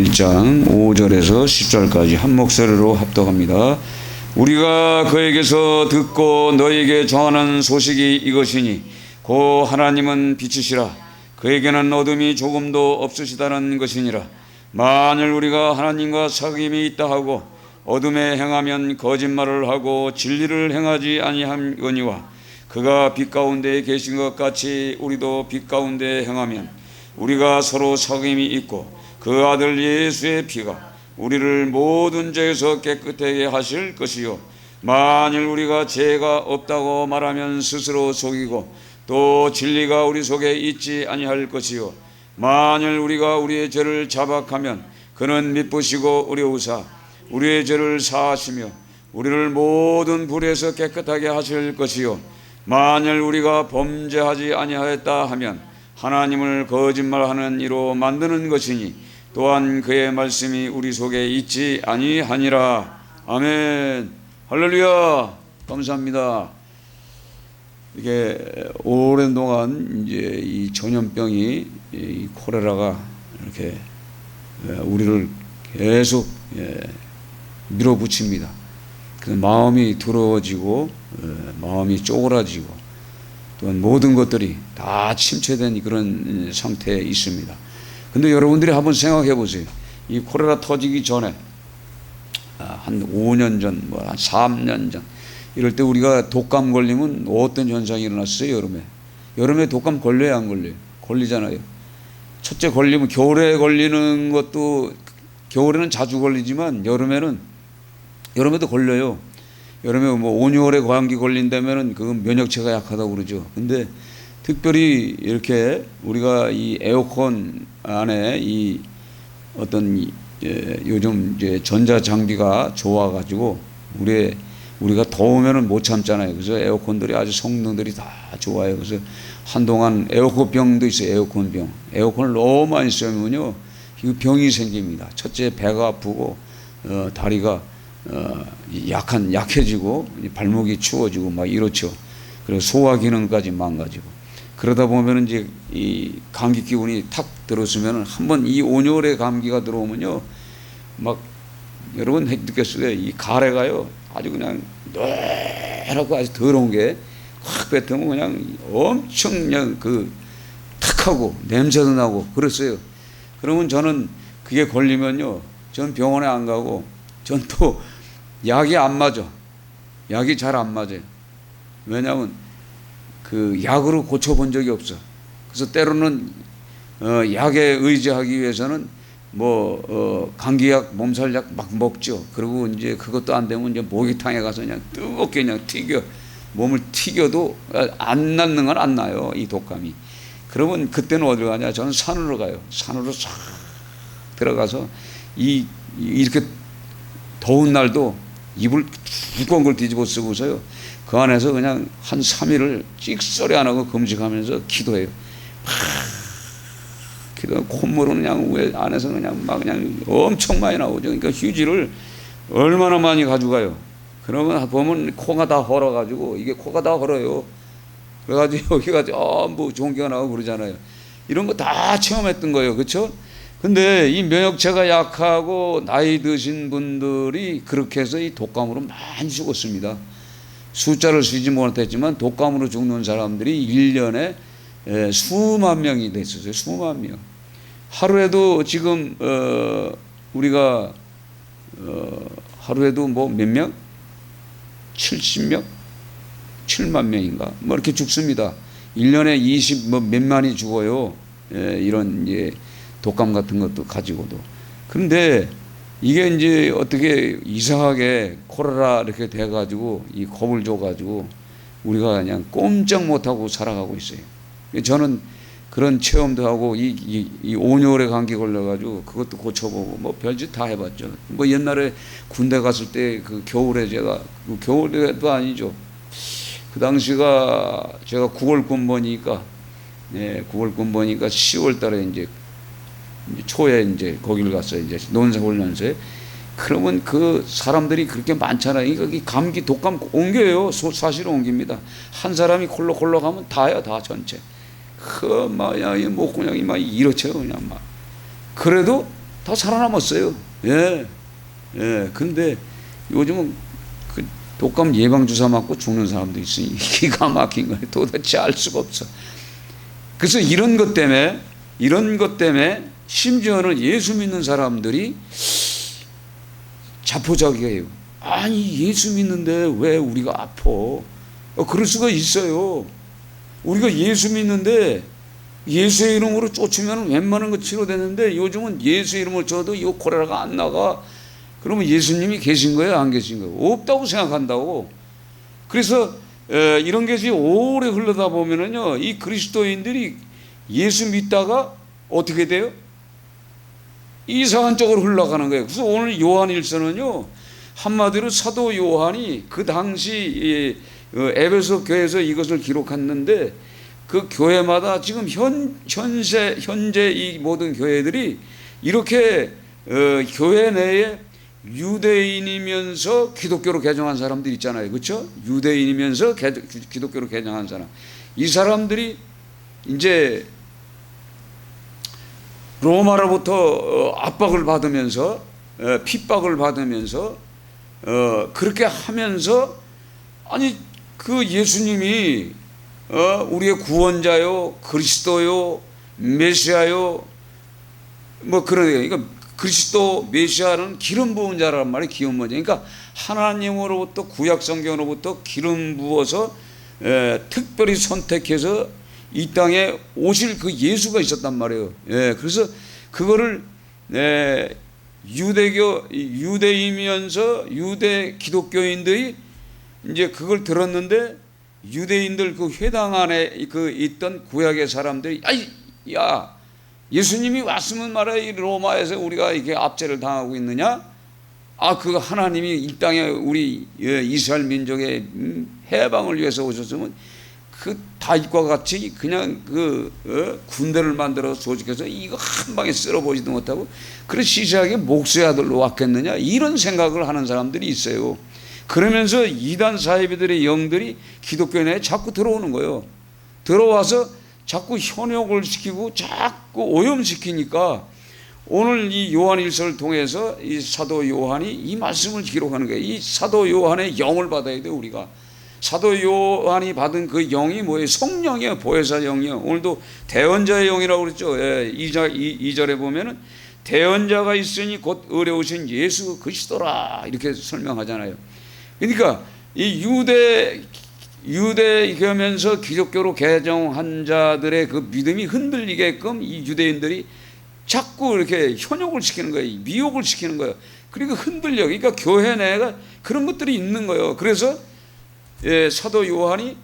1장 5절에서 10절까지 한 목소리로 합독합니다. 우리가 그에게서 듣고 너에게 전하는 소식이 이것이니 곧 하나님은 빛이시라 그에게는 어둠이 조금도 없으시다는 것이니라. 만일 우리가 하나님과 사귐이 있다 하고 어둠에 행하면 거짓말을 하고 진리를 행하지 아니하거니와 그가 빛 가운데 계신 것 같이 우리도 빛 가운데 행하면 우리가 서로 사귐이 있고 그 아들 예수의 피가 우리를 모든 죄에서 깨끗하게 하실 것이요 만일 우리가 죄가 없다고 말하면 스스로 속이고 또 진리가 우리 속에 있지 아니할 것이요 만일 우리가 우리의 죄를 자박하면 그는 미쁘시고 의로우사 우리의 죄를 사하시며 우리를 모든 불에서 깨끗하게 하실 것이요 만일 우리가 범죄하지 아니하였다 하면 하나님을 거짓말하는 이로 만드는 것이니 또한 그의 말씀이 우리 속에 있지 아니하니라. 아멘. 할렐루야. 감사합니다. 이게 오랜 동안 이제 이 전염병이 이 콜레라가 이렇게 우리를 계속 밀어붙입니다. 그 마음이 두려워지고 마음이 쪼그라지고 또한 모든 것들이 다 침체된 그런 상태에 있습니다. 근데 여러분들이 한번 생각해 보세요. 이 콜레라 터지기 전에 한 5년 전, 뭐 한 3년 전 이럴 때 우리가 독감 걸리면 어떤 현상이 일어났어요? 여름에 독감 걸려야 안 걸려요? 걸리잖아요. 첫째 걸리면 겨울에 걸리는 것도 겨울에는 자주 걸리지만 여름에도 걸려요. 여름에 뭐 5, 6월에 감기 걸린다면은 그건 면역체가 약하다고 그러죠. 근데 특별히 이렇게 우리가 이 에어컨 안에 이 어떤 요즘 이제 전자 장비가 좋아가지고 우리가 더우면은 못 참잖아요. 그래서 에어컨들이 아주 성능들이 다 좋아요. 그래서 한동안 에어컨병도 있어요. 에어컨병. 에어컨을 너무 많이 쓰면요, 이 병이 생깁니다. 첫째 배가 아프고 다리가 약해지고 발목이 추워지고 막 이렇죠. 그리고 소화 기능까지 망가지고 그러다 보면 이제 이 감기 기운이 탁 들었으면 한번 이 온열의 감기가 들어오면요 막 여러분 느꼈어요. 이 가래가요 아주 그냥 노랗고 아주 더러운 게 확 뱉으면 그냥 엄청 그냥 그 탁하고 냄새도 나고 그랬어요. 그러면 저는 그게 걸리면요 전 병원에 안 가고 전 또 약이 안 맞아. 약이 잘 안 맞아요. 왜냐하면 그 약으로 고쳐본 적이 없어. 그래서 때로는 약에 의지하기 위해서는 감기약, 몸살약 막 먹죠. 그리고 이제 그것도 안 되면 이제 목욕탕에 가서 그냥 뜨겁게 그냥 몸을 튀겨도 안 낫는 건 안 나요. 이 독감이. 그러면 그때는 어디로 가냐? 저는 산으로 가요. 산으로 싹 들어가서 이렇게 더운 날도 이불 두꺼운 걸 뒤집어 쓰고서요. 그 안에서 그냥 한 3일을 찍소리 안 하고 금식하면서 기도해요. 기도 콧물은 그냥 안에서 그냥 엄청 많이 나오죠. 그러니까 휴지를 얼마나 많이 가져가요. 그러면 보면 코가 다 헐어가지고 이게 코가 다 헐어요. 그래가지고 여기가 전부 종기가 나고 그러잖아요. 이런 거 다 체험했던 거예요. 그렇죠? 근데 이 면역체가 약하고 나이 드신 분들이 그렇게 해서 이 독감으로 많이 죽었습니다. 숫자를 쓰지 못했지만 독감으로 죽는 사람들이 1년에 수만 명이 됐었어요. 수만 명. 하루에도 지금 우리가 하루에도 뭐 몇 명? 70명? 7만 명인가? 뭐 이렇게 죽습니다. 1년에 20 몇만이 죽어요. 이런 독감 같은 것도 가지고도. 그런데 이게 이제 어떻게 이상하게 콜레라 이렇게 돼가지고 이 겁을 줘가지고 우리가 그냥 꼼짝 못하고 살아가고 있어요. 저는 그런 체험도 하고 이 온열에 감기 걸려가지고 그것도 고쳐보고 뭐 별짓 다 해봤죠. 뭐 옛날에 군대 갔을 때 그 겨울에 겨울에도 아니죠. 그 당시가 제가 9월 군번이니까 9월 군번이니까 10월 달에 이제 초에 이제 거기를 갔어요. 이제 논사훈련소에. 그러면 그 사람들이 그렇게 많잖아요. 그러니까 이 감기 독감 옮겨요. 사실은 옮깁니다. 한 사람이 콜록콜록 하면 다야, 다 전체. 그 그냥 막 이렇죠. 그냥 막. 그래도 다 살아남았어요. 예. 예. 근데 요즘은 그 독감 예방주사 맞고 죽는 사람도 있으니 기가 막힌 거예요. 도대체 알 수가 없어. 그래서 이런 것 때문에 심지어는 예수 믿는 사람들이 자포자기해요. 아니 예수 믿는데 왜 우리가 아파? 그럴 수가 있어요. 우리가 예수 믿는데 예수의 이름으로 쫓으면 웬만한 거 치료되는데 요즘은 예수의 이름을 줘도 이 코레라가 안 나가. 그러면 예수님이 계신 거예요? 안 계신 거예요? 없다고 생각한다고. 그래서 이런 것이 오래 흘러다 보면은요, 이 그리스도인들이 예수 믿다가 어떻게 돼요? 이상한 쪽으로 흘러가는 거예요. 그래서 오늘 요한일서는요, 한마디로 사도 요한이 그 당시 에베소 교회에서 이것을 기록했는데, 그 교회마다 지금 현재 이 모든 교회들이 이렇게 교회 내에 유대인이면서 기독교로 개종한 사람들 있잖아요. 그렇죠? 유대인이면서 기독교로 개종한 사람. 이 사람들이 이제 로마로부터 압박을 받으면서 핍박을 받으면서 그렇게 하면서 아니 그 예수님이 우리의 구원자요, 그리스도요, 메시아요, 뭐 그러네요. 그러니까 그리스도 메시아는 기름 부은 자란 말이에요. 기름 부은 자. 그러니까 하나님으로부터 구약 성경으로부터 기름 부어서 특별히 선택해서 이 땅에 오실 그 예수가 있었단 말이에요. 그래서 그거를 유대이면서 유대 기독교인들이 이제 그걸 들었는데 유대인들 그 회당 안에 그 있던 구약의 사람들이 야 예수님이 왔으면 말이야 이 로마에서 우리가 이렇게 압제를 당하고 있느냐? 그 하나님이 이 땅에 우리 이스라엘 민족의 해방을 위해서 오셨으면 그 다윗과 같이 그냥 군대를 만들어 조직해서 이거 한 방에 쓸어보지도 못하고 그래 시시하게 목수의 아들로 왔겠느냐? 이런 생각을 하는 사람들이 있어요. 그러면서 이단 사이비들의 영들이 기독교 내에 자꾸 들어오는 거예요. 들어와서 자꾸 현혹을 시키고 자꾸 오염시키니까 오늘 이 요한일서를 통해서 이 사도 요한이 이 말씀을 기록하는 거예요. 이 사도 요한의 영을 받아야 돼요. 우리가 사도 요한이 받은 그 영이 뭐예요? 성령이에요. 보혜사 영이에요. 오늘도 대언자의 영이라고 그랬죠. 2절에 보면은 대언자가 있으니 곧 의뢰오신 예수 그리스도라 이렇게 설명하잖아요. 그러니까 이 유대이면서 기독교로 개종한 자들의 그 믿음이 흔들리게끔 이 유대인들이 자꾸 이렇게 현혹을 시키는 거예요. 미혹을 시키는 거예요. 그러니까 흔들려. 그러니까 교회 내가 그런 것들이 있는 거예요. 그래서 사도 요한이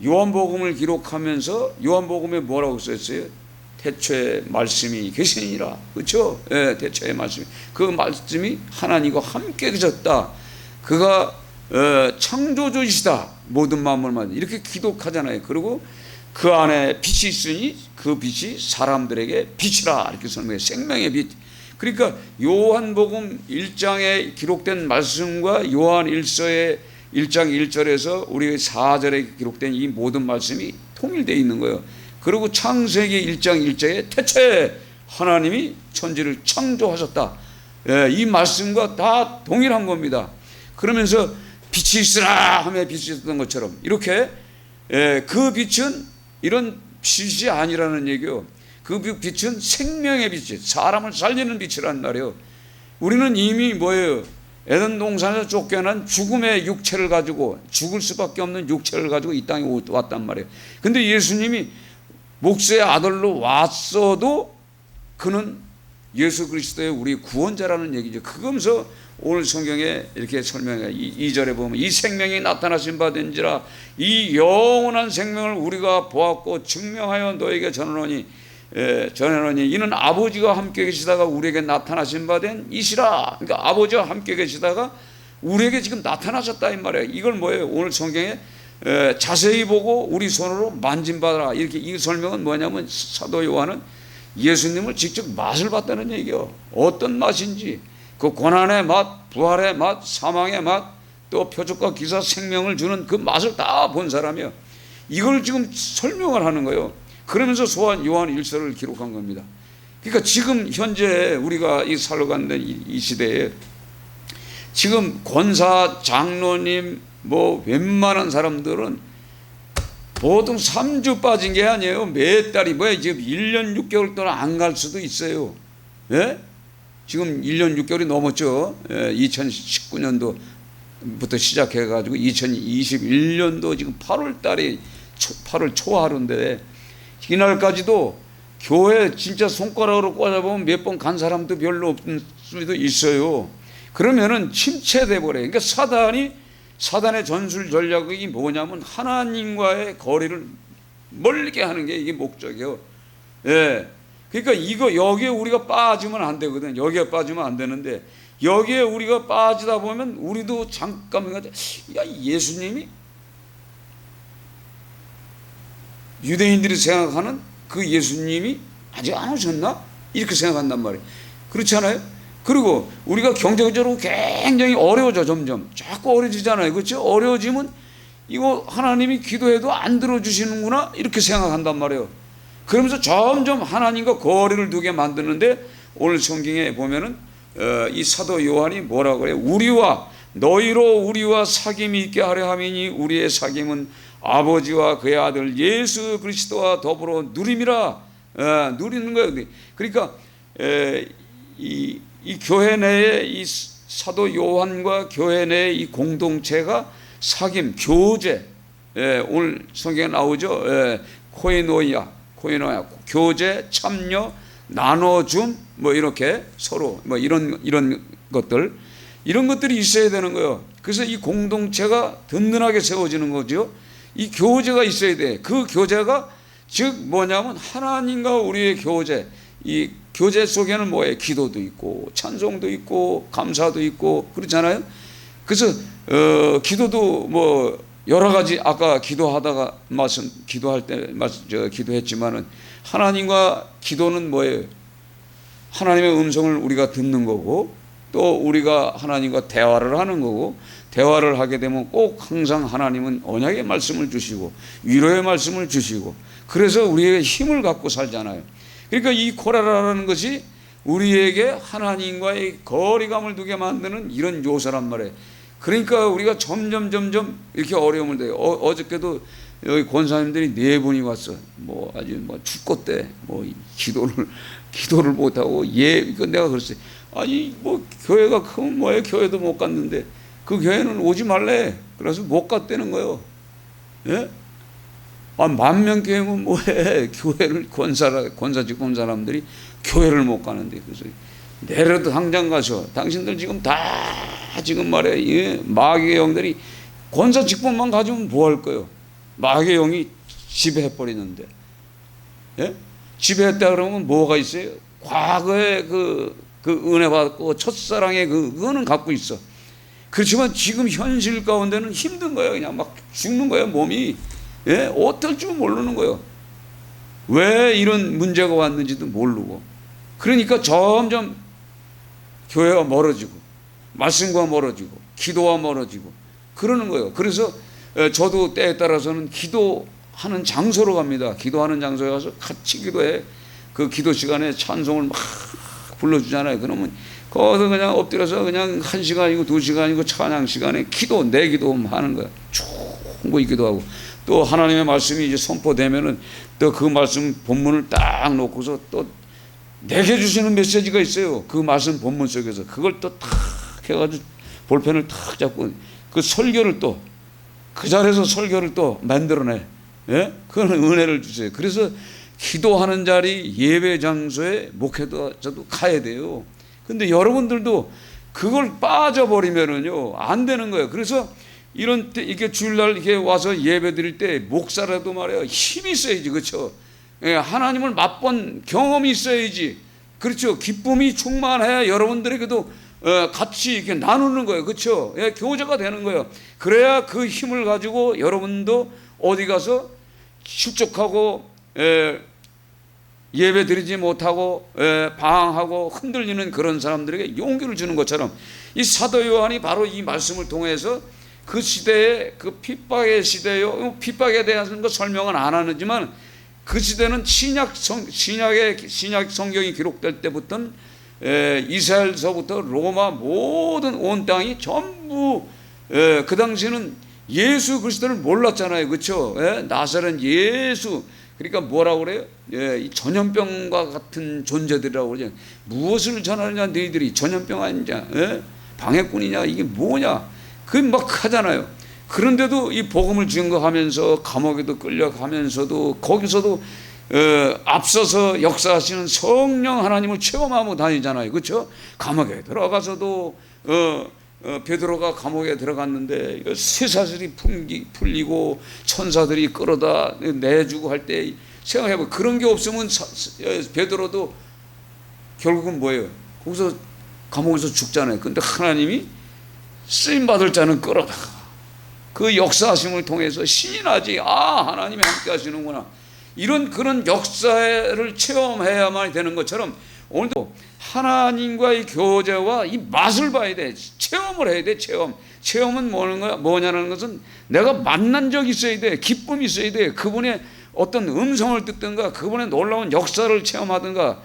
요한복음을 기록하면서 요한복음에 뭐라고 썼어요? 태초에 말씀이 계시니라. 그렇죠? 태초에 말씀이. 그 말씀이 하나님과 함께 계셨다. 그가 창조주이시다. 모든 만물을 만든 이렇게 기록하잖아요. 그리고 그 안에 빛이 있으니 그 빛이 사람들에게 빛이라 이렇게 설명해요. 생명의 빛. 그러니까 요한복음 1장에 기록된 말씀과 요한 1서의 1장 1절에서 우리 4절에 기록된 이 모든 말씀이 통일되어 있는 거예요. 그리고 창세기 1장 1절에 태초에 하나님이 천지를 창조하셨다. 이 말씀과 다 동일한 겁니다. 그러면서 빛이 있으라 하며 빛이 있었던 것처럼 이렇게 그 빛은 이런 빛이 아니라는 얘기요. 그 빛은 생명의 빛이 사람을 살리는 빛이란 말이에요. 우리는 이미 뭐예요? 에덴 동산에서 쫓겨난 죽음의 육체를 가지고 죽을 수밖에 없는 육체를 가지고 이 땅에 왔단 말이에요. 근데 예수님이 목수의 아들로 왔어도 그는 예수 그리스도의 우리 구원자라는 얘기죠. 그거면서 오늘 성경에 이렇게 설명해요. 2절에 보면 이 생명이 나타나신 바 된지라 이 영원한 생명을 우리가 보았고 증명하여 너에게 전하노니 이는 아버지가 함께 계시다가 우리에게 나타나신 바 된 이시라. 그러니까 아버지와 함께 계시다가 우리에게 지금 나타나셨다 이 말이에요. 이걸 뭐예요? 오늘 성경에 자세히 보고 우리 손으로 만진받아라 이렇게 이 설명은 뭐냐면 사도 요한은 예수님을 직접 맛을 봤다는 얘기예요. 어떤 맛인지 그 고난의 맛, 부활의 맛, 사망의 맛, 또 표적과 기사 생명을 주는 그 맛을 다 본 사람이에요. 이걸 지금 설명을 하는 거예요. 그러면서 요한 1서를 기록한 겁니다. 그러니까 지금 현재 우리가 이 살아가는 이 시대에 지금 권사, 장로님, 뭐 웬만한 사람들은 보통 3주 빠진 게 아니에요. 몇 달이 뭐야, 지금 1년 6개월 동안 안 갈 수도 있어요. 예? 지금 1년 6개월이 넘었죠. 2019년도부터 시작해가지고 2021년도 지금 8월 달에 8월 초하루인데 이날까지도 교회 진짜 손가락으로 꽂아보면 몇 번 간 사람도 별로 없을 수도 있어요. 그러면은 침체돼 버려요. 그러니까 사단의 전술 전략이 뭐냐면 하나님과의 거리를 멀게 하는 게 이게 목적이에요. 예. 그러니까 여기에 우리가 빠지면 안 되거든. 여기에 빠지면 안 되는데 여기에 우리가 빠지다 보면 우리도 잠깐만 야, 예수님이 유대인들이 생각하는 그 예수님이 아직 안 오셨나? 이렇게 생각한단 말이에요. 그렇지 않아요? 그리고 우리가 경제적으로 굉장히 어려워져. 점점 자꾸 어려워지잖아요. 그렇죠? 어려워지면 이거 하나님이 기도해도 안 들어주시는구나 이렇게 생각한단 말이에요. 그러면서 점점 하나님과 거리를 두게 만드는데 오늘 성경에 보면은 이 사도 요한이 뭐라고 그래요? 너희로 우리와 사귐이 있게 하려 함이니 우리의 사귐은 아버지와 그의 아들 예수 그리스도와 더불어 누림이라. 누리는 거예요. 그러니까 이 교회 내에 이 사도 요한과 교회 내의 이 공동체가 사귐, 교제, 오늘 성경에 나오죠. 코이노야, 교제, 참여, 나눠줌, 뭐 이렇게 서로 뭐 이런 것들이 있어야 되는 거예요. 그래서 이 공동체가 든든하게 세워지는 거죠. 이 교제가 있어야 돼. 그 교제가 즉 뭐냐면 하나님과 우리의 교제. 이 교제 속에는 뭐예요? 기도도 있고 찬송도 있고 감사도 있고 그렇잖아요. 그래서 기도도 뭐 여러 가지 아까 기도하다가 기도할 때 기도했지만은 하나님과 기도는 뭐예요? 하나님의 음성을 우리가 듣는 거고 또 우리가 하나님과 대화를 하는 거고 대화를 하게 되면 꼭 항상 하나님은 언약의 말씀을 주시고 위로의 말씀을 주시고 그래서 우리에게 힘을 갖고 살잖아요. 그러니까 이 코라라는 것이 우리에게 하나님과의 거리감을 두게 만드는 이런 요소란 말이에요. 그러니까 우리가 점점 이렇게 어려움을 돼요. 어저께도 여기 권사님들이 4분이 왔어. 뭐 아주 뭐 축구 때 뭐 기도를 못 하고 이거 내가 그랬어요. 아니 뭐 교회가 크면 뭐예요? 교회도 못 갔는데 그 교회는 오지 말래. 그래서 못 갔다는 거예요. 예? 10,000명 교회면 뭐해? 교회를 권사직 본 사람들이 교회를 못 가는데 그래서 내려도 당장 가서 당신들 지금 다 지금 말해 마귀의 영들이 권사 직분만 가지면 뭐 할 거예요? 마귀의 영이 지배해 버리는데, 예? 지배했다 그러면 뭐가 있어요? 과거에 그 은혜 받고 첫사랑의 그거는 갖고 있어. 그렇지만 지금 현실 가운데는 힘든 거예요. 그냥 막 죽는 거예요, 몸이. 예? 어떨 줄 모르는 거예요. 왜 이런 문제가 왔는지도 모르고. 그러니까 점점 교회와 멀어지고 말씀과 멀어지고 기도와 멀어지고 그러는 거예요. 그래서 저도 때에 따라서는 기도하는 장소로 갑니다. 기도하는 장소에 가서 같이 기도해. 그 기도 시간에 찬송을 막 불러주잖아요. 그러면 거기서 그냥 엎드려서 그냥 1시간이고 2시간이고 찬양 시간에 내 기도 하는 거야. 충분히 기도하고 또 하나님의 말씀이 이제 선포되면은 또 그 말씀 본문을 딱 놓고서 또 내게 주시는 메시지가 있어요. 그 말씀 본문 속에서 그걸 또 탁 해가지고 볼펜을 탁 잡고 그 설교를 또 그 자리에서 설교를 또 만들어내. 예? 그런 은혜를 주세요. 그래서 기도하는 자리 예배 장소에 목회자도 가야 돼요. 근데 여러분들도 그걸 빠져버리면은요 안 되는 거예요. 그래서 이런 때 이렇게 주일날 이렇게 와서 예배 드릴 때 목사라도 말이에요 힘이 있어야지. 그렇죠? 예, 하나님을 맛본 경험이 있어야지. 그렇죠? 기쁨이 충만해야 여러분들에게도 같이 이렇게 나누는 거예요. 그렇죠? 예, 교제가 되는 거예요. 그래야 그 힘을 가지고 여러분도 어디 가서 실족하고 예배 드리지 못하고 방황하고 흔들리는 그런 사람들에게 용기를 주는 것처럼 이 사도 요한이 바로 이 말씀을 통해서 그 시대에 그 핍박의 시대요. 핍박에 대해서는 설명은 안 하지만 그 시대는 신약 성경이 기록될 때부터는 이스라엘서부터 로마 모든 온 땅이 전부 그 당시는 예수 그리스도를 몰랐잖아요. 그렇죠? 나사렛 예수, 그러니까 뭐라고 그래요? 이 전염병과 같은 존재들이라고 그러죠. 무엇을 전하느냐 너희들이 전염병 아니냐, 방해꾼이냐, 이게 뭐냐, 그 막 하잖아요. 그런데도 이 복음을 증거하면서 감옥에도 끌려가면서도 거기서도 앞서서 역사하시는 성령 하나님을 체험하고 다니잖아요. 그렇죠? 감옥에 들어가서도 베드로가 감옥에 들어갔는데 쇠사슬이 풀리고 천사들이 끌어다 내주고 할 때 생각해보면 그런 게 없으면 베드로도 결국은 뭐예요? 거기서 감옥에서 죽잖아요. 근데 하나님이 쓰임받을 자는 끌어다가 그 역사하심을 통해서 신이 나지, 하나님이 함께 하시는구나, 이런 그런 역사를 체험해야만 되는 것처럼 오늘도 하나님과의 교제와 이 맛을 봐야 돼. 체험을 해야 돼. 체험은 뭐냐는 것은 내가 만난 적이 있어야 돼. 기쁨이 있어야 돼. 그분의 어떤 음성을 듣든가 그분의 놀라운 역사를 체험하든가,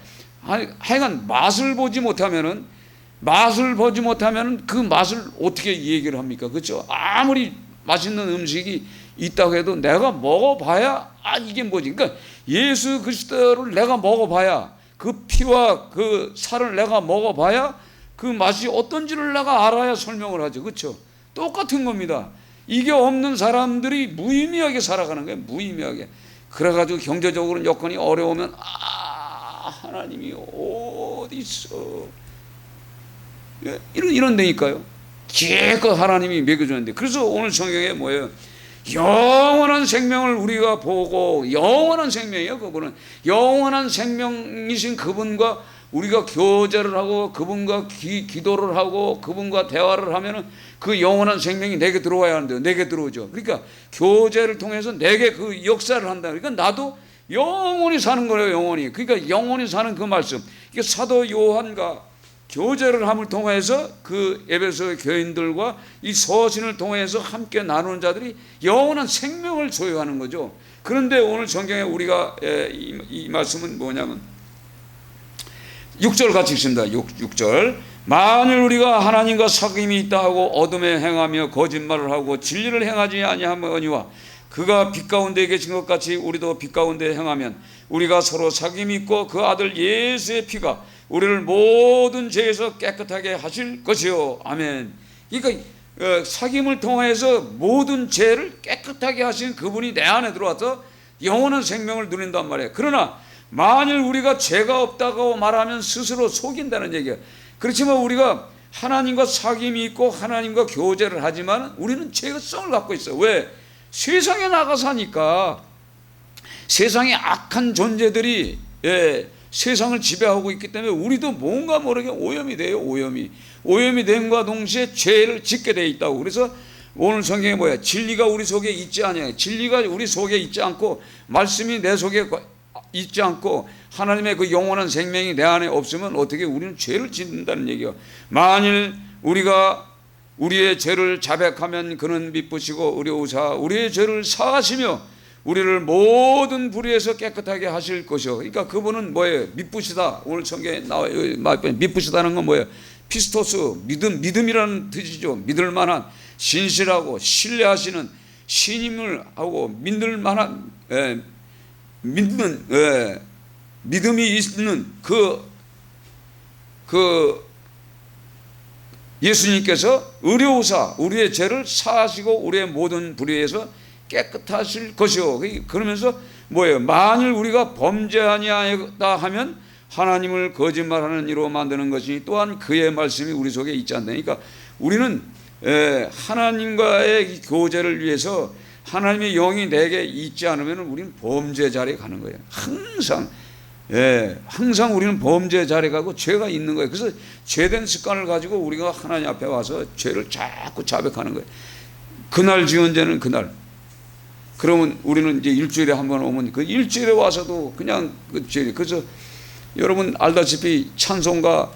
하여간 맛을 보지 못하면은 그 맛을 어떻게 얘기를 합니까? 그렇죠? 아무리 맛있는 음식이 있다고 해도 내가 먹어봐야 이게 뭐지. 그러니까 예수 그리스도를 내가 먹어봐야, 그 피와 그 살을 내가 먹어봐야 그 맛이 어떤지를 내가 알아야 설명을 하죠. 그렇죠? 똑같은 겁니다. 이게 없는 사람들이 무의미하게 살아가는 거예요. 무의미하게. 그래가지고 경제적으로 여건이 어려우면 하나님이 어디 있어, 이런 데니까요. 기껏 하나님이 먹여주는데. 그래서 오늘 성경에 뭐예요? 영원한 생명을 우리가 보고, 영원한 생명이에요. 그분은 영원한 생명이신 그분과 우리가 교제를 하고 그분과 기도를 하고 그분과 대화를 하면은 그 영원한 생명이 내게 들어와야 하는데요. 내게 들어오죠. 그러니까 교제를 통해서 내게 그 역사를 한다. 그러니까 나도 영원히 사는 거예요. 영원히. 그러니까 영원히 사는 그 말씀, 이게 사도 요한과 교제를 함을 통해서 그 에베소 교인들과 이 서신을 통해서 함께 나누는 자들이 영원한 생명을 소유하는 거죠. 그런데 오늘 성경에 우리가 이 말씀은 뭐냐면 6절 같이 읽습니다. 6절. 만일 우리가 하나님과 사귐이 있다 하고 어둠에 행하며 거짓말을 하고 진리를 행하지 아니하거니와 그가 빛 가운데 계신 것 같이 우리도 빛 가운데 행하면 우리가 서로 사귐이 있고 그 아들 예수의 피가 우리를 모든 죄에서 깨끗하게 하실 것이요. 아멘. 그러니까 사귐을 통해서 모든 죄를 깨끗하게 하신 그분이 내 안에 들어와서 영원한 생명을 누린단 말이에요. 그러나 만일 우리가 죄가 없다고 말하면 스스로 속인다는 얘기예요. 그렇지만 우리가 하나님과 사귐이 있고 하나님과 교제를 하지만 우리는 죄성을 갖고 있어요. 왜? 세상에 나가 사니까 세상에 악한 존재들이 세상을 지배하고 있기 때문에 우리도 뭔가 모르게 오염이 돼요. 오염이 됨과 동시에 죄를 짓게 돼 있다고. 그래서 오늘 성경에 뭐야? 진리가 우리 속에 있지 않아요. 진리가 우리 속에 있지 않고 말씀이 내 속에 있지 않고 하나님의 그 영원한 생명이 내 안에 없으면 어떻게 우리는 죄를 짓는다는 얘기예요. 만일 우리가 우리의 죄를 자백하면 그는 미쁘시고 의로우사 우리의 죄를 사하시며 우리를 모든 불의에서 깨끗하게 하실 것이요. 그러니까 그분은 뭐예요? 미쁘시다. 오늘 성경에 나와요. 미쁘시다는 건 뭐예요? 피스토스, 믿음이라는 뜻이죠. 믿을 만한, 신실하고 신뢰하시는, 신임을 하고 믿을 만한, 믿음이 있는 그 예수님께서 의로우사 우리의 죄를 사하시고 우리의 모든 불의에서 깨끗하실 것이요. 그러면서 뭐예요? 만일 우리가 범죄하냐 하면 하나님을 거짓말하는 이로 만드는 것이니 또한 그의 말씀이 우리 속에 있지 않다니까. 우리는 하나님과의 교제를 위해서 하나님의 영이 내게 있지 않으면 우리는 범죄 자리에 가는 거예요. 항상 우리는 범죄 자리에 가고 죄가 있는 거예요. 그래서 죄된 습관을 가지고 우리가 하나님 앞에 와서 죄를 자꾸 자백하는 거예요. 그날 지은 죄는 그날. 그러면 우리는 이제 일주일에 한 번 오면 그 일주일에 와서도 그냥 그 죄. 그래서 여러분 알다시피 찬송가를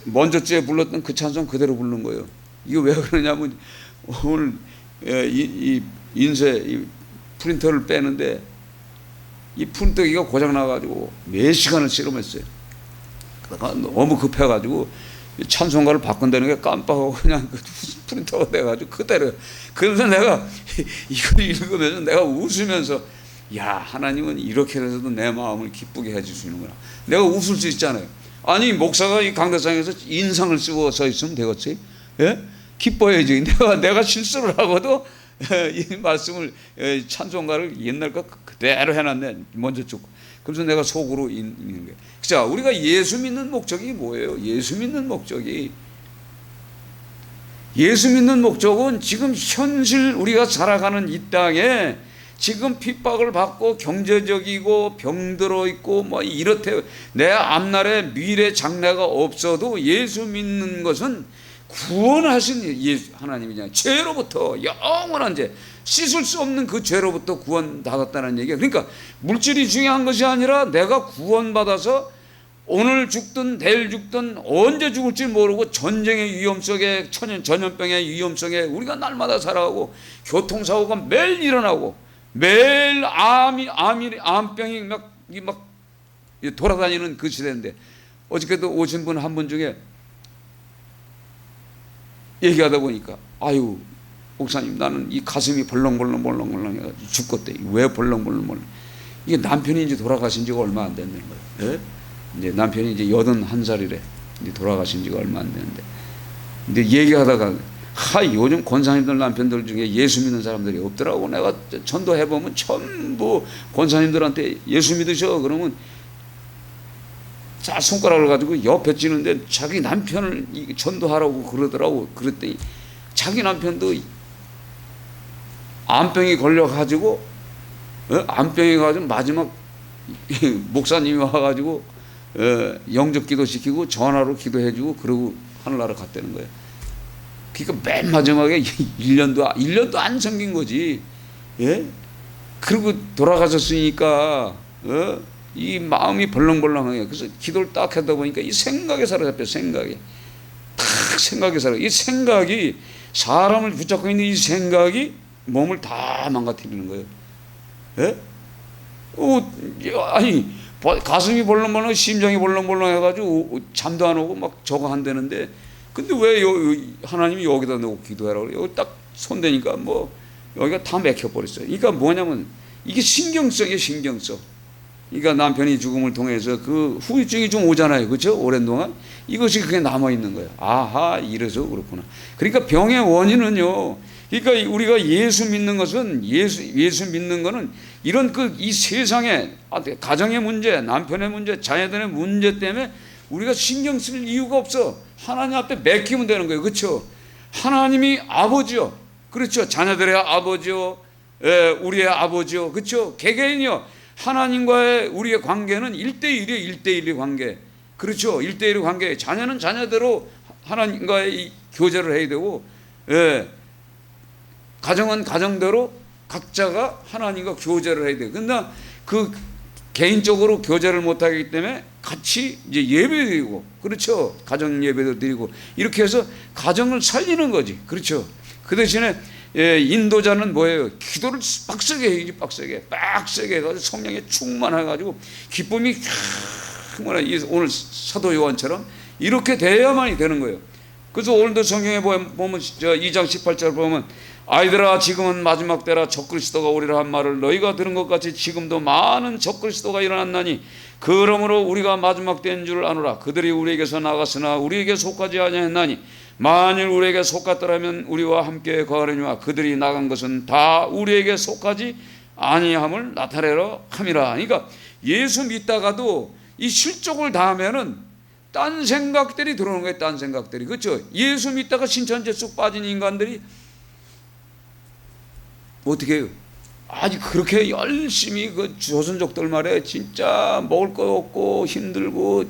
먼저 주에 불렀던 그 찬송 그대로 부르는 거예요. 이거 왜 그러냐면 오늘 이 인쇄 프린터를 빼는데 이 프린터기가 고장나가지고 몇 시간을 실험했어요. 그러다가 너무 급해가지고 찬송가를 바꾼다는 게 깜빡하고 그냥 프린터가 돼가지고 그대로. 그래서 내가 이걸 읽으면서 내가 웃으면서 야, 하나님은 이렇게 해서도 내 마음을 기쁘게 해주시는구나. 내가 웃을 수 있잖아요. 아니, 목사가 이 강대상에서 인상을 쓰고 서 있으면 되겠지? 예? 기뻐야지. 내가 실수를 하고도 이 말씀을, 찬송가를 옛날 거 그대로 해놨네. 먼저 쭉. 그래서 내가 속으로 읽는 거예요. 자, 우리가 예수 믿는 목적이 뭐예요? 예수 믿는 목적은 지금 현실 우리가 살아가는 이 땅에 지금 핍박을 받고 경제적이고 병들어 있고 뭐 이렇대 내 앞날에 미래 장래가 없어도 예수 믿는 것은 구원하신 예수 하나님이잖아요. 죄로부터 영원한 죄, 씻을 수 없는 그 죄로부터 구원받았다는 얘기예요. 그러니까 물질이 중요한 것이 아니라 내가 구원받아서 오늘 죽든 내일 죽든 언제 죽을지 모르고 전쟁의 위험 속에 전염병의 위험 속에 우리가 날마다 살아가고 교통사고가 매일 일어나고 매일 암병이 막 돌아다니는 그 시대인데 어저께도 오신 분 한 분 중에 얘기하다 보니까 아유 목사님 나는 이 가슴이 벌렁벌렁 해가지고 죽겠대. 왜 벌렁벌렁? 이게 남편이 이제 돌아가신 지가 얼마 안 됐는 거예요. 예? 이제 남편이 이제 81살이래. 이제 돌아가신 지가 얼마 안 됐는데 근데 얘기하다가 요즘 권사님들 남편들 중에 예수 믿는 사람들이 없더라고. 내가 전도해보면 전부 권사님들한테 예수 믿으셔 그러면 자 손가락을 가지고 옆에 찌는데 자기 남편을 전도하라고 그러더라고. 그랬더니 자기 남편도 암병이 걸려가지고 암병이 가지고 마지막 목사님이 와가지고 영접 기도 시키고 전화로 기도해주고 그러고 하늘나라 갔다는 거예요. 그러니까 맨 마지막에 1년도 안 생긴 거지. 예? 그리고 돌아가셨으니까 이 마음이 벌렁벌렁해요. 그래서 기도를 딱 하다 보니까 이 생각에 사로잡혀. 생각에 사로잡혀. 이 생각이 사람을 붙잡고 있는 이 생각이 몸을 다 망가뜨리는 거예요. 예? 아니 가슴이 벌렁벌렁 심장이 벌렁벌렁 해가지고 잠도 안 오고 막 저거 한다는데 근데 왜 하나님이 여기다 놓고 기도하라고 그래요? 여기 딱 손대니까 뭐 여기가 다 막혀버렸어요. 그러니까 뭐냐면 이게 신경성이에요. 신경성. 그러니까 남편이 죽음을 통해서 그 후유증이 좀 오잖아요. 그렇죠? 오랜 동안 이것이 그게 남아있는 거예요. 아하 이래서 그렇구나. 그러니까 병의 원인은요. 그러니까 우리가 예수 믿는 것은 예수 믿는 거는 이런 이 세상에 가정의 문제, 남편의 문제, 자녀들의 문제 때문에 우리가 신경 쓸 이유가 없어. 하나님 앞에 맡기면 되는 거예요. 그렇죠? 하나님이 아버지요. 그렇죠? 자녀들의 아버지요. 우리의 아버지요. 그렇죠? 개개인이요. 하나님과의 우리의 관계는 1대1이에요. 1대1의 관계. 그렇죠? 1대1의 관계. 자녀는 자녀대로 하나님과의 교제를 해야 되고 가정은 가정대로 각자가 하나님과 교제를 해야 돼요. 근데 그 개인적으로 교제를 못하기 때문에 같이 이제 예배 드리고, 그렇죠? 가정 예배도 드리고, 이렇게 해서 가정을 살리는 거지. 그렇죠? 그 대신에 인도자는 뭐예요? 기도를 빡세게 해야지. 빡세게 해가지고 성령에 충만해가지고 기쁨이 오늘 사도 요한처럼 이렇게 돼야만이 되는 거예요. 그래서 오늘도 성경에 보면 2장 18절 보면 아이들아 지금은 마지막 때라 적그리스도가 오리라 한 말을 너희가 들은 것 같이 지금도 많은 적그리스도가 일어났나니 그러므로 우리가 마지막 때인 줄 아노라. 그들이 우리에게서 나갔으나 우리에게 속하지 아니하였나니 만일 우리에게 속았더라면 우리와 함께 거하려니와 그들이 나간 것은 다 우리에게 속하지 아니함을 나타내려 함이라. 그러니까 예수 믿다가도 이 실족을 당하면은 딴 생각들이 들어오는 거예요. 딴 생각들이. 그렇죠? 예수 믿다가 신천지에 쑥 빠진 인간들이 어떻게 해요? 아주 그렇게 열심히 그 조선족들 말에 진짜 먹을 거 없고 힘들고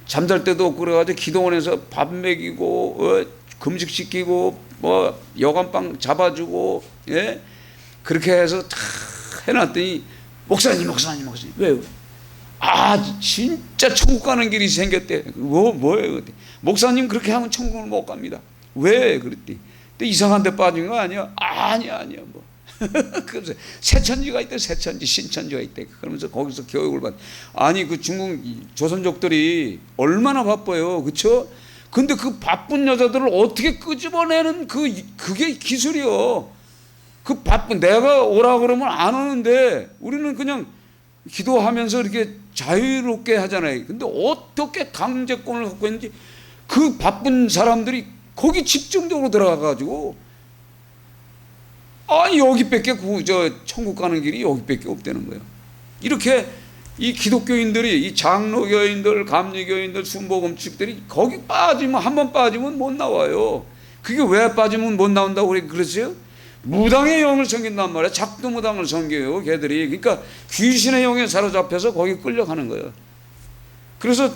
잠잘 때도 없고 그래가지고 기도원에서 밥 먹이고 금식시키고 여간빵 잡아주고 그렇게 해서 다 해놨더니 목사님 왜요? 진짜 천국 가는 길이 생겼대. 뭐예요? 목사님 그렇게 하면 천국을 못 갑니다. 왜 그랬대? 또 이상한 데 빠진 거 아니야? 아니야 그래서 새천지가 있대, 새천지, 신천지가 있대. 그러면서 거기서 교육을 받. 아니 그 중국 조선족들이 얼마나 바빠요, 그렇죠? 근데 그 바쁜 여자들을 어떻게 끄집어내는 그게 기술이요. 그 바쁜 내가 오라 그러면 안 오는데 우리는 그냥 기도하면서 이렇게 자유롭게 하잖아요. 근데 어떻게 강제권을 갖고 있는지 그 바쁜 사람들이 거기 집중적으로 들어가가지고 아니 여기밖에 천국 가는 길이 여기밖에 없다는 거예요. 이렇게 이 기독교인들이 이 장로교인들, 감리교인들, 순복음칙들이 거기 빠지면 한번 빠지면 못 나와요. 그게 왜 빠지면 못 나온다고 그랬어요? 무당의 영을 섬긴단 말이야. 작두 무당을 섬겨요, 걔들이. 그러니까 귀신의 영에 사로잡혀서 거기 끌려가는 거예요. 그래서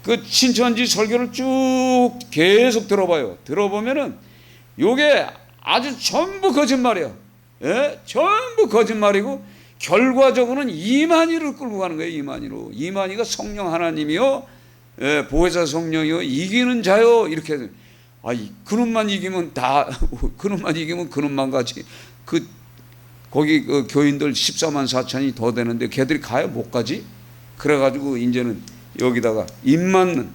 그 신천지 설교를 쭉 계속 들어봐요. 들어보면은 요게 아주 전부 거짓말이에요. 예? 전부 거짓말이고 결과적으로는 이만희를 끌고 가는 거예요. 이만희로. 이만희가 성령 하나님이요, 예, 보혜사 성령이요, 이기는 자요. 이렇게. 아이 그놈만 이기면 다 그놈만 이기면 그놈만 가지. 거기 그 교인들 14만 4천이 더 되는데 걔들이 가요? 못 가지? 그래가지고 이제는 여기다가 입 맞는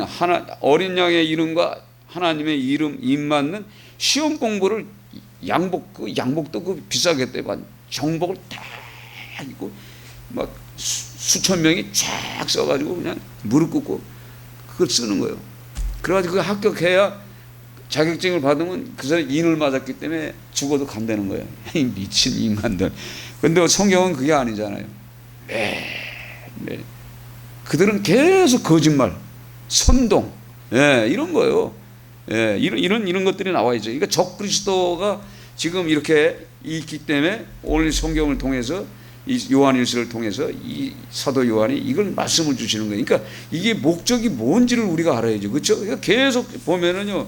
하나 어린 양의 이름과 하나님의 이름 입 맞는 시험 공부를 양복도 그 비싸겠대. 정복을 다 입고 막 수천 명이 쫙 써가지고 그냥 무릎 꿇고 그걸 쓰는 거예요. 그래가지고 그 합격해야 자격증을 받으면 그 사람이 인을 맞았기 때문에 죽어도 간다는 거예요. 미친 인간들. 근데 성경은 그게 아니잖아요. 그들은 계속 거짓말, 선동, 이런 거예요. 이런 것들이 나와 있죠. 그러니까 적그리스도가 지금 이렇게 있기 때문에 오늘 성경을 통해서 이 요한일서를 통해서 이 사도 요한이 이걸 말씀을 주시는 거예요. 그러니까 이게 목적이 뭔지를 우리가 알아야죠. 그렇죠? 그러니까 계속 보면은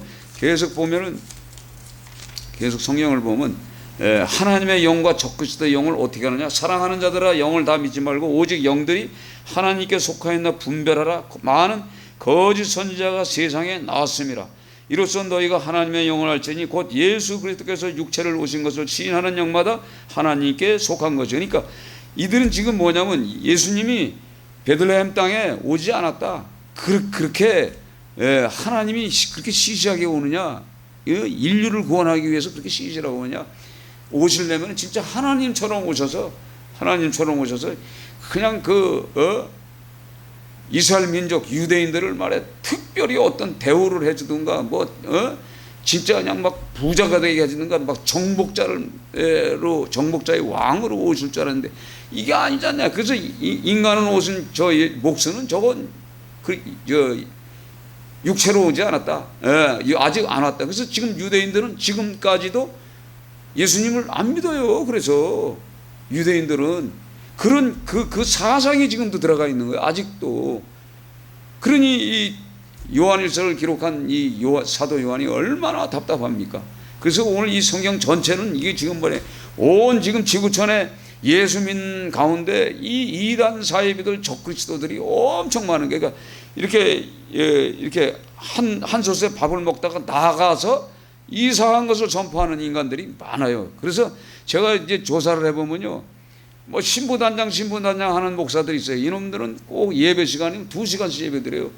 계속 성경을 보면 하나님의 영과 적그리스도의 영을 어떻게 하느냐? 사랑하는 자들아 영을 다 믿지 말고 오직 영들이 하나님께 속하였나 분별하라. 많은 거짓 선지자가 세상에 나왔음이라. 이로써 너희가 하나님의 영을 알지니 곧 예수 그리스도께서 육체를 오신 것을 시인하는 영마다 하나님께 속한 거죠. 그러니까 이들은 지금 뭐냐면 예수님이 베들레헴 땅에 오지 않았다. 그렇게 하나님이 그렇게 시시하게 오느냐? 인류를 구원하기 위해서 그렇게 시시하게 오느냐? 오시려면 진짜 하나님처럼 오셔서 그냥 이스라엘 민족 유대인들을 말해 특별히 어떤 대우를 해주든가 진짜 그냥 막 부자가 되게 해주든가 막 정복자의 왕으로 오실 줄 알았는데 이게 아니잖아요. 그래서 인간은 오신 저 목수는 저건 육체로 오지 않았다. 아직 안 왔다. 그래서 지금 유대인들은 지금까지도 예수님을 안 믿어요. 그래서 유대인들은 그런 그 사상이 지금도 들어가 있는 거예요. 아직도. 그러니 이 요한일서를 기록한 이 사도 요한이 얼마나 답답합니까? 그래서 오늘 이 성경 전체는 이게 지금 온 지금 지구촌에 예수 믿는 가운데 이 이단 사이비들 적그리스도들이 엄청 많은 게, 그러니까 이렇게 한 솥에 밥을 먹다가 나가서 이상한 것을 전파하는 인간들이 많아요. 그래서 제가 이제 조사를 해보면요, 신부단장 하는 목사들이 있어요. 이놈들은 꼭 예배 시간이면 2시간씩 예배 드려요.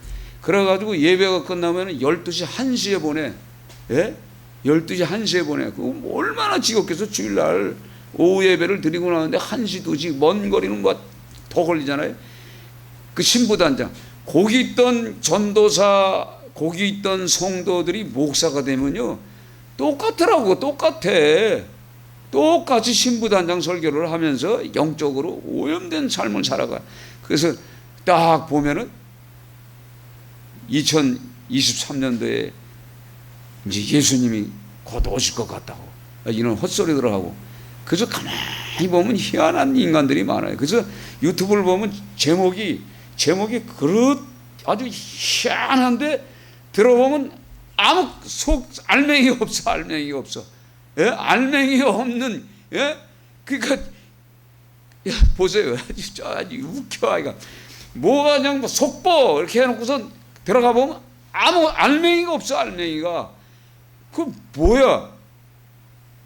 그래가지고 예배가 끝나면 12시 1시에 보내. 12시 1시에 보내. 그거 얼마나 지겹겠어. 주일날 오후 예배를 드리고 나는데 1시 2시 먼 거리는 더 걸리잖아요. 그 신부단장 거기 있던 전도사, 거기 있던 성도들이 목사가 되면요 똑같더라고. 똑같이 신부단장 설교를 하면서 영적으로 오염된 삶을 살아가. 그래서 딱 보면은 2023년도에 이제 예수님이 곧 오실 것 같다고 이런 헛소리들을 하고, 그래서 가만히 보면 희한한 인간들이 많아요. 그래서 유튜브를 보면 제목이 아주 희한한데 들어보면 아무 알맹이 없어. 알맹이 없는, 그러니까, 보세요. 아주 웃겨, 아이가. 뭐가 그냥 속보, 이렇게 해놓고서 들어가 보면 아무 알맹이가 없어, 알맹이가. 그 뭐야?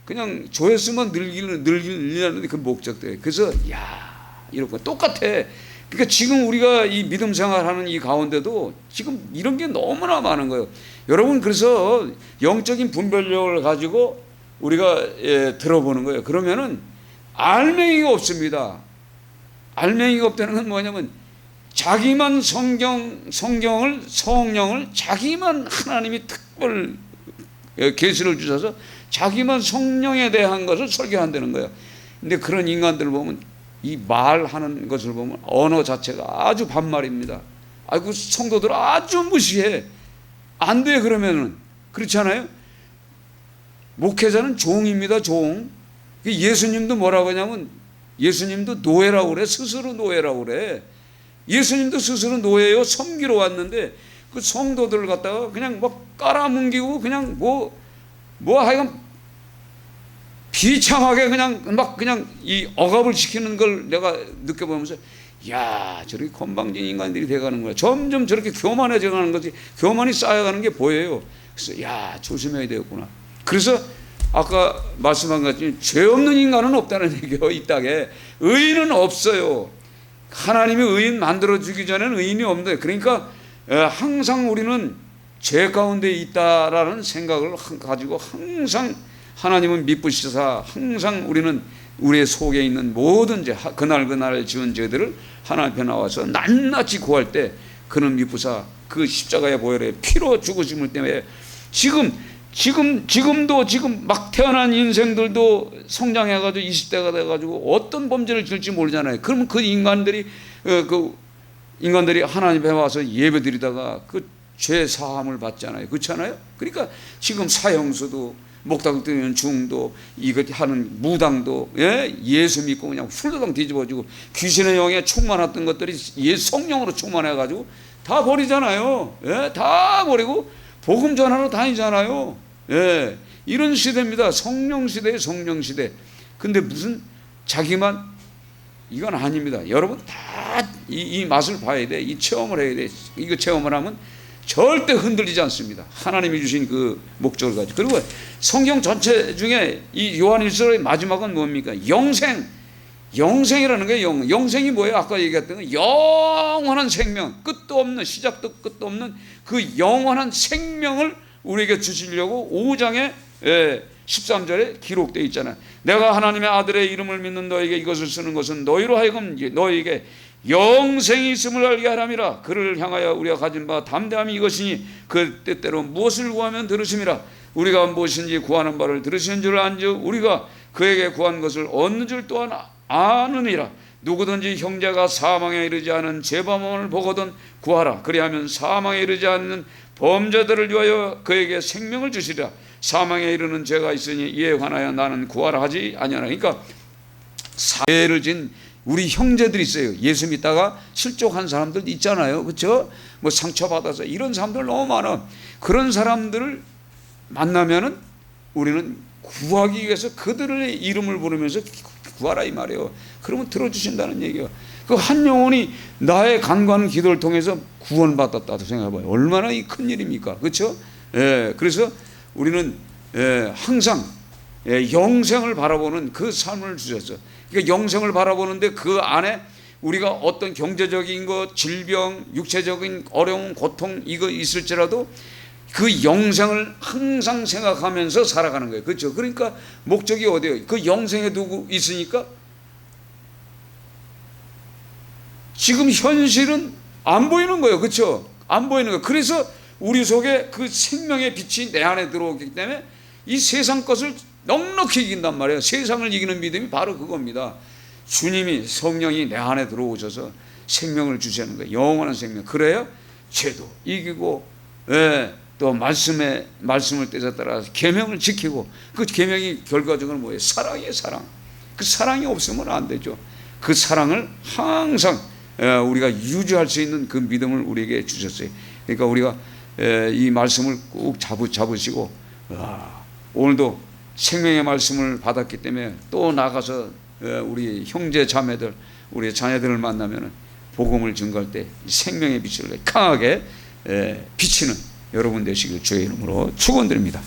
그냥 조회수만 늘리려는 그 목적대. 그래서 야 이렇게 똑같아. 그러니까 지금 우리가 이 믿음 생활하는 이 가운데도 지금 이런 게 너무나 많은 거예요. 여러분 그래서 영적인 분별력을 가지고 우리가 들어보는 거예요. 그러면은 알맹이가 없습니다. 알맹이가 없다는 건 뭐냐면 자기만 성령을 자기만 하나님이 특별 계시를 주셔서 자기만 성령에 대한 것을 설교한다는 거예요. 근데 그런 인간들을 보면 이 말하는 것을 보면 언어 자체가 아주 반말입니다. 아이고 성도들 아주 무시해. 안 돼 그러면은. 그렇지 않아요? 목회자는 종입니다. 종. 예수님도 뭐라고 하냐면 예수님도 노예라고 그래. 스스로 노예라고 그래. 예수님도 스스로 노예요. 섬기러 왔는데 그 성도들을 갖다가 그냥 막 깔아뭉개고 그냥 뭐 하여간 비참하게 그냥 이 억압을 시키는 걸 내가 느껴보면서 야 저렇게 건방진 인간들이 돼가는 거야. 점점 저렇게 교만해져 가는 거지. 교만이 쌓여가는 게 보여요. 그래서 야 조심해야 되겠구나. 그래서 아까 말씀한 것처럼 죄 없는 인간은 없다는 얘기예요. 이 땅에 의인은 없어요. 하나님이 의인 만들어주기 전에는 의인이 없는데, 그러니까 항상 우리는 죄 가운데 있다라는 생각을 가지고 항상 하나님은 미쁘시사 항상 우리는 우리의 속에 있는 모든 죄, 그날 지은 죄들을 하나님 앞에 나와서 낱낱이 구할 때 그는 미쁘사 그 십자가의 보혈의 피로 죽으심을 때문에 지금도 막 태어난 인생들도 성장해가지고 20대가 돼가지고 어떤 범죄를 지을지 모르잖아요. 그러면 그 인간들이 하나님 앞에 와서 예배드리다가 그 죄 사함을 받잖아요. 그렇지 않아요? 그러니까 지금 사형수도 목탁 뜨는 중도 이것 하는 무당도 예수 믿고 그냥 훌러덩 뒤집어지고 귀신의 영에 충만했던 것들이 성령으로 충만해가지고 다 버리잖아요. 다 버리고 복음 전하러 다니잖아요. 이런 시대입니다. 성령 시대에 성령 시대. 근데 무슨 자기만 이건 아닙니다. 여러분 다 이 맛을 봐야 돼. 이 체험을 해야 돼. 이거 체험을 하면 절대 흔들리지 않습니다. 하나님이 주신 그 목적을 가지고. 그리고 성경 전체 중에 이 요한일서의 마지막은 뭡니까? 영생이라는 거예요. 영생이 뭐예요? 아까 얘기했던 거 영원한 생명, 끝도 없는, 시작도 끝도 없는 그 영원한 생명을 우리에게 주시려고 5장에 13절에 기록되어 있잖아요. 내가 하나님의 아들의 이름을 믿는 너에게 이것을 쓰는 것은 너희로 하여금 너희에게 영생이 있음을 알게 하람이라. 그를 향하여 우리가 가진 바 담대함이 이것이니 그 뜻대로 무엇을 구하면 들으심이라. 우리가 무엇인지 구하는 바를 들으시는 줄 안즉 우리가 그에게 구한 것을 얻는 줄 또한 아느니라. 누구든지 형제가 사망에 이르지 않은 죄범을 보거든 구하라. 그리하면 사망에 이르지 않는 범죄들을 위하여 그에게 생명을 주시리라. 사망에 이르는 죄가 있으니 이에 관하여 나는 구하라 하지 아니하라. 그러니까 사회를 진 우리 형제들이 있어요. 예수 믿다가 실족한 사람들 있잖아요. 그렇죠? 뭐 상처받아서 이런 사람들 너무 많아. 그런 사람들을 만나면은 우리는 구하기 위해서 그들의 이름을 부르면서 구하라 이 말이에요. 그러면 들어주신다는 얘기예요. 그 한 영혼이 나의 간과한 기도를 통해서 구원받았다고 생각해봐요. 얼마나 이 큰 일입니까? 그렇죠? 그래서 우리는 항상 영생을 바라보는 그 삶을 주셨어. 그러니까 영생을 바라보는데 그 안에 우리가 어떤 경제적인 것, 질병, 육체적인 어려움, 고통 이거 있을지라도 그 영생을 항상 생각하면서 살아가는 거예요. 그렇죠? 그러니까 목적이 어디예요? 그 영생에 두고 있으니까 지금 현실은 안 보이는 거예요. 그렇죠? 안 보이는 거예요. 그래서 우리 속에 그 생명의 빛이 내 안에 들어오기 때문에 이 세상 것을 넉넉히 이긴단 말이에요. 세상을 이기는 믿음이 바로 그겁니다. 주님이 성령이 내 안에 들어오셔서 생명을 주시는 거예요. 영원한 생명. 그래야 죄도 이기고 또 말씀을 떼서 계명을 지키고 그 계명이 결과적으로 뭐예요? 사랑이에요. 사랑. 그 사랑이 없으면 안 되죠. 그 사랑을 항상 우리가 유지할 수 있는 그 믿음을 우리에게 주셨어요. 그러니까 우리가 이 말씀을 꼭 잡으시고 오늘도 생명의 말씀을 받았기 때문에 또 나가서 우리 형제 자매들 우리 자녀들을 만나면 복음을 증거할 때 생명의 빛을 강하게 비치는 여러분 되시길 주의 이름으로 축원드립니다.